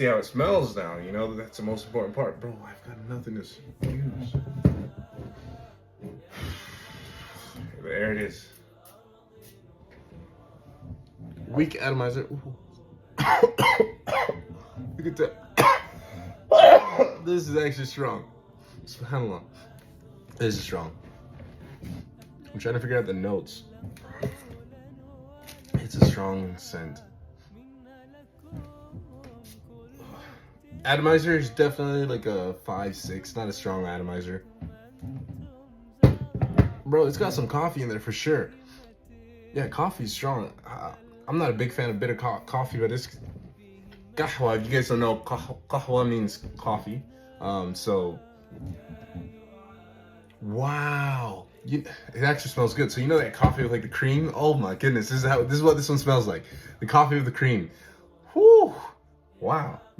See how it smells now, you know, that's the most important part. Bro, I've got nothing to use. There it is. Weak atomizer. Look at that. This is actually strong. SubhanAllah. This is strong. I'm trying to figure out the notes. It's a strong scent. Atomizer is definitely like a 5-6, not a strong atomizer. Bro, it's got some coffee in there for sure. Yeah, coffee's strong. I'm not a big fan of bitter coffee, but it's kahwa. If you guys don't know, kahwa means coffee. So, wow, it actually smells good. So you know that coffee with like the cream? Oh my goodness, this is what this one smells like. The coffee with the cream. Whoo, wow.